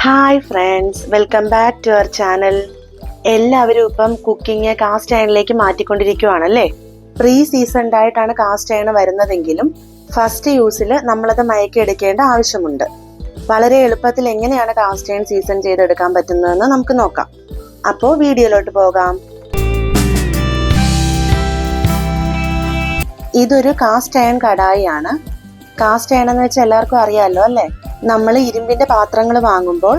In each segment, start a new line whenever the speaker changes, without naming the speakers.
Hi friends, welcome back to our channel. എല്ലാവരും ഇപ്പം cooking cast അയണിലേക്ക് മാറ്റിക്കൊണ്ടിരിക്കുകയാണല്ലേ. പ്രീ സീസൺഡ് ആയിട്ടാണ് കാസ്റ്റ് അയൺ വരുന്നതെങ്കിലും ഫസ്റ്റ് യൂസിൽ നമ്മളത് മയക്കിയെടുക്കേണ്ട ആവശ്യമുണ്ട്. വളരെ എളുപ്പത്തിൽ എങ്ങനെയാണ് കാസ്റ്റ് അയൺ സീസൺ ചെയ്തെടുക്കാൻ പറ്റുന്നതെന്ന് നമുക്ക് നോക്കാം. അപ്പോൾ വീഡിയോയിലോട്ട് പോകാം. ഇതൊരു കാസ്റ്റ് അയൺ കടായിയാണ്. കാസ്റ്റ് അയൺ എന്ന് വെച്ചാൽ എല്ലാവർക്കും അറിയാമല്ലോ അല്ലേ. നമ്മൾ ഇരുമ്പിന്റെ പാത്രങ്ങൾ വാങ്ങുമ്പോൾ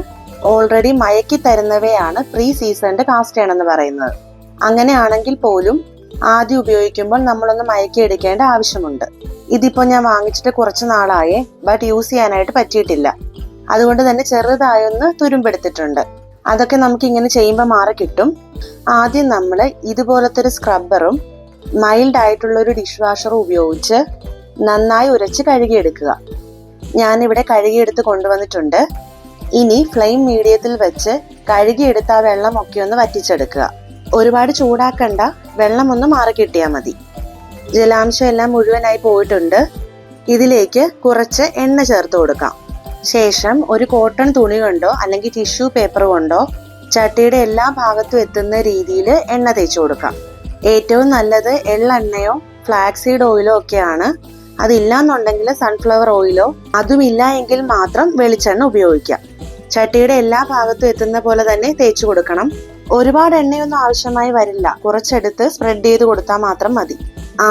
ഓൾറെഡി മയക്കി തരുന്നവയാണ് പ്രീ സീസൺഡ് കാസ്റ്റ് അയൺ എന്ന് പറയുന്നത്. അങ്ങനെയാണെങ്കിൽ പോലും ആദ്യം ഉപയോഗിക്കുമ്പോൾ നമ്മളൊന്ന് മയക്കി എടുക്കേണ്ട ആവശ്യമുണ്ട്. ഇതിപ്പോൾ ഞാൻ വാങ്ങിച്ചിട്ട് കുറച്ച് നാളായേ, ബട്ട് യൂസ് ചെയ്യാനായിട്ട് പറ്റിയിട്ടില്ല. അതുകൊണ്ട് തന്നെ ചെറുതായൊന്ന് തുരുമ്പെടുത്തിട്ടുണ്ട്. അതൊക്കെ നമുക്ക് ഇങ്ങനെ ചെയ്യുമ്പോൾ മാറി കിട്ടും. ആദ്യം നമ്മൾ ഇതുപോലത്തെ ഒരു സ്ക്രബ്ബറും മൈൽഡ് ആയിട്ടുള്ള ഒരു ഡിഷ് വാഷറും ഉപയോഗിച്ച് നന്നായി ഉരച്ച് കഴുകിയെടുക്കുക. ഞാനിവിടെ കഴുകിയെടുത്ത് കൊണ്ടുവന്നിട്ടുണ്ട്. ഇനി ഫ്ലെയിം മീഡിയത്തിൽ വെച്ച് കഴുകിയെടുത്ത ആ വെള്ളമൊക്കെ ഒന്ന് വറ്റിച്ചെടുക്കുക. ഒരുപാട് ചൂടാക്കണ്ട, വെള്ളം ഒന്ന് മാറി കിട്ടിയാൽ മതി. ജലാംശം എല്ലാം മുഴുവനായി പോയിട്ടുണ്ട്. ഇതിലേക്ക് കുറച്ച് എണ്ണ ചേർത്ത് കൊടുക്കാം. ശേഷം ഒരു കോട്ടൺ തുണി കൊണ്ടോ അല്ലെങ്കിൽ ടിഷ്യൂ പേപ്പർ കൊണ്ടോ ചട്ടിയുടെ എല്ലാ ഭാഗത്തും എത്തുന്ന രീതിയിൽ എണ്ണ തേച്ച് കൊടുക്കാം. ഏറ്റവും നല്ലത് എള്ളെണ്ണയോ ഫ്ലാക്സീഡ് ഓയിലോ ഒക്കെയാണ്. അതില്ലാന്നുണ്ടെങ്കിൽ സൺഫ്ലവർ ഓയിലോ, അതുമില്ല എങ്കിൽ മാത്രം വെളിച്ചെണ്ണ ഉപയോഗിക്കാം. ചട്ടിയുടെ എല്ലാ ഭാഗത്തും എത്തുന്ന പോലെ തന്നെ തേച്ചു കൊടുക്കണം. ഒരുപാട് എണ്ണയൊന്നും ആവശ്യമായി വരില്ല, കുറച്ചെടുത്ത് സ്പ്രെഡ് ചെയ്ത് കൊടുത്താൽ മാത്രം മതി.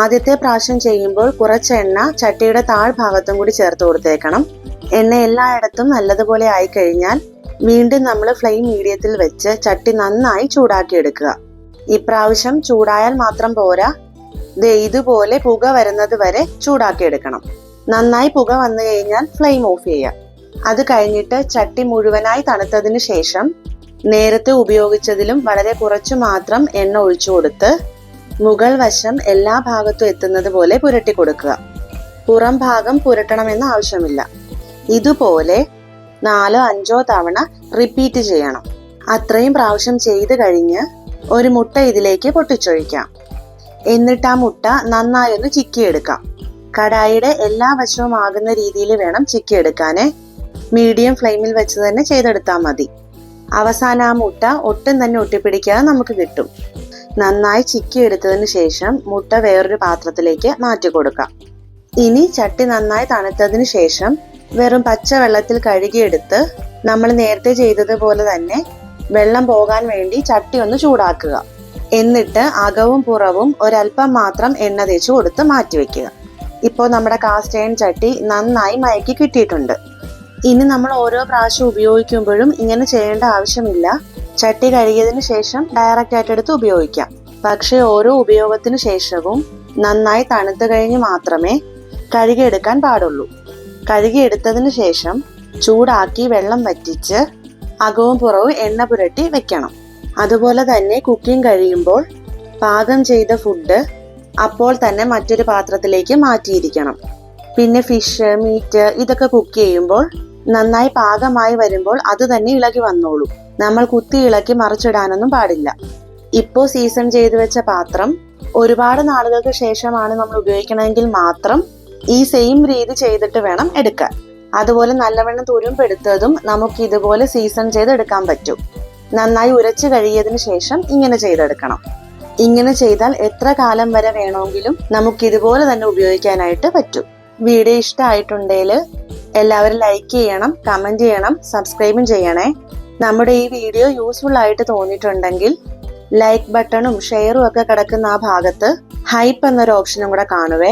ആദ്യത്തെ പ്രാവശ്യം ചെയ്യുമ്പോൾ കുറച്ച് എണ്ണ ചട്ടിയുടെ താഴ്ഭാഗത്തും കൂടി ചേർത്ത് കൊടുത്തേക്കണം. എണ്ണ എല്ലായിടത്തും നല്ലതുപോലെ ആയിക്കഴിഞ്ഞാൽ വീണ്ടും നമ്മൾ ഫ്ലെയിം മീഡിയത്തിൽ വെച്ച് ചട്ടി നന്നായി ചൂടാക്കി എടുക്കുക. ഇപ്രാവശ്യം ചൂടായാൽ മാത്രം പോരാ, ഇതുപോലെ പുക വരുന്നത് വരെ ചൂടാക്കി എടുക്കണം. നന്നായി പുക വന്നു കഴിഞ്ഞാൽ ഫ്ലെയിം ഓഫ് ചെയ്യാം. അത് കഴിഞ്ഞിട്ട് ചട്ടി മുഴുവനായി തണുത്തതിന് ശേഷം നേരത്തെ ഉപയോഗിച്ചതിലും വളരെ കുറച്ചു മാത്രം എണ്ണ ഒഴിച്ചു കൊടുത്ത് മുകൾ വശം എല്ലാ ഭാഗത്തും എത്തുന്നത് പോലെ പുരട്ടി കൊടുക്കുക. പുറം ഭാഗം പുരട്ടണമെന്ന് ആവശ്യമില്ല. ഇതുപോലെ 4-5 തവണ റിപ്പീറ്റ് ചെയ്യണം. അത്രയും പ്രാവശ്യം ചെയ്ത് കഴിഞ്ഞ് ഒരു മുട്ട ഇതിലേക്ക് പൊട്ടിച്ചൊഴിക്കാം. എന്നിട്ട് ആ മുട്ട നന്നായി ഒന്ന് ചിക്കിയെടുക്കാം. കടായിയുടെ എല്ലാ വശവും ആകുന്ന രീതിയിൽ വേണം ചിക്കിയെടുക്കാന്. മീഡിയം ഫ്ലെയിമിൽ വെച്ച് തന്നെ ചെയ്തെടുത്താൽ മതി. അവസാനം ആ മുട്ട ഒട്ടും തന്നെ ഒട്ടിപ്പിടിക്കാതെ നമുക്ക് കിട്ടും. നന്നായി ചിക്കിയെടുത്തതിന് ശേഷം മുട്ട വേറൊരു പാത്രത്തിലേക്ക് മാറ്റി കൊടുക്കാം. ഇനി ചട്ടി നന്നായി തണുത്തതിന് ശേഷം വെറും പച്ചവെള്ളത്തിൽ കഴുകിയെടുത്ത് നമ്മൾ നേരത്തെ ചെയ്തതുപോലെ തന്നെ വെള്ളം പോകാൻ വേണ്ടി ചട്ടി ഒന്ന് ചൂടാക്കുക. എന്നിട്ട് അകവും പുറവും ഒരൽപ്പം മാത്രം എണ്ണ തേച്ച് കൊടുത്ത് മാറ്റിവെക്കുക. ഇപ്പോൾ നമ്മുടെ കാസ്റ്റ് അയൺ ചട്ടി നന്നായി മയക്കി കിട്ടിയിട്ടുണ്ട്. ഇനി നമ്മൾ ഓരോ പ്രാവശ്യം ഉപയോഗിക്കുമ്പോഴും ഇങ്ങനെ ചെയ്യേണ്ട ആവശ്യമില്ല. ചട്ടി കഴുകിയതിന് ശേഷം ഡയറക്റ്റ് ആയിട്ട് എടുത്ത് ഉപയോഗിക്കാം. പക്ഷേ ഓരോ ഉപയോഗത്തിന് ശേഷവും നന്നായി തണുത്തു കഴിഞ്ഞ് മാത്രമേ കഴുകിയെടുക്കാൻ പാടുള്ളൂ. കഴുകിയെടുത്തതിന് ശേഷം ചൂടാക്കി വെള്ളം വറ്റിച്ച് അകവും പുറവും എണ്ണ പുരട്ടി വെക്കണം. അതുപോലെ തന്നെ കുക്കിംഗ് കഴിയുമ്പോൾ പാകം ചെയ്ത ഫുഡ് അപ്പോൾ തന്നെ മറ്റൊരു പാത്രത്തിലേക്ക് മാറ്റിയിരിക്കണം. പിന്നെ ഫിഷ്, മീറ്റ് ഇതൊക്കെ കുക്ക് ചെയ്യുമ്പോൾ നന്നായി പാകമായി വരുമ്പോൾ അത് തന്നെ ഇളകി വന്നോളൂ. നമ്മൾ കുത്തി ഇളക്കി മറിച്ചിടാനൊന്നും പാടില്ല. ഇപ്പോൾ സീസൺ ചെയ്തു വെച്ച പാത്രം ഒരുപാട് നാളുകൾക്ക് ശേഷമാണ് നമ്മൾ ഉപയോഗിക്കണമെങ്കിൽ മാത്രം ഈ സെയിം രീതി ചെയ്തിട്ട് വേണം എടുക്കാൻ. അതുപോലെ നല്ലവണ്ണം തുരുമ്പെടുത്തതും നമുക്ക് ഇതുപോലെ സീസൺ ചെയ്തെടുക്കാൻ പറ്റും. നന്നായി ഉരച്ച് കഴിയതിന് ശേഷം ഇങ്ങനെ ചെയ്തെടുക്കണം. ഇങ്ങനെ ചെയ്താൽ എത്ര കാലം വരെ വേണമെങ്കിലും നമുക്ക് ഇതുപോലെ തന്നെ ഉപയോഗിക്കാനായിട്ട് പറ്റും. വീഡിയോ ഇഷ്ടമായിട്ടുണ്ടെങ്കിൽ എല്ലാവരും ലൈക്ക് ചെയ്യണം, കമന്റ് ചെയ്യണം, സബ്സ്ക്രൈബും ചെയ്യണേ. നമ്മുടെ ഈ വീഡിയോ യൂസ്ഫുൾ ആയിട്ട് തോന്നിയിട്ടുണ്ടെങ്കിൽ ലൈക്ക് ബട്ടണും ഷെയറും ഒക്കെ കിടക്കുന്ന ആ ഭാഗത്ത് ഹൈപ്പ് എന്നൊരു ഓപ്ഷനും കൂടെ കാണുവേ.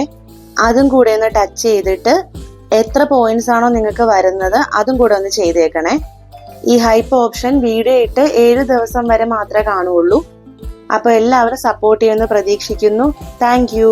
അതും കൂടെ ഒന്ന് ടച്ച് ചെയ്തിട്ട് എത്ര പോയിന്റ്സ് ആണോ നിങ്ങൾക്ക് വരുന്നത് അതും കൂടെ ഒന്ന് ചെയ്തേക്കണേ. ഈ ഹൈപ്പ് ഓപ്ഷൻ വീഡിയോ ഇട്ട് 7 ദിവസം വരെ മാത്രമേ കാണുള്ളൂ. അപ്പോൾ എല്ലാവരും സപ്പോർട്ട് ചെയ്യുമെന്ന് പ്രതീക്ഷിക്കുന്നു. Thank you.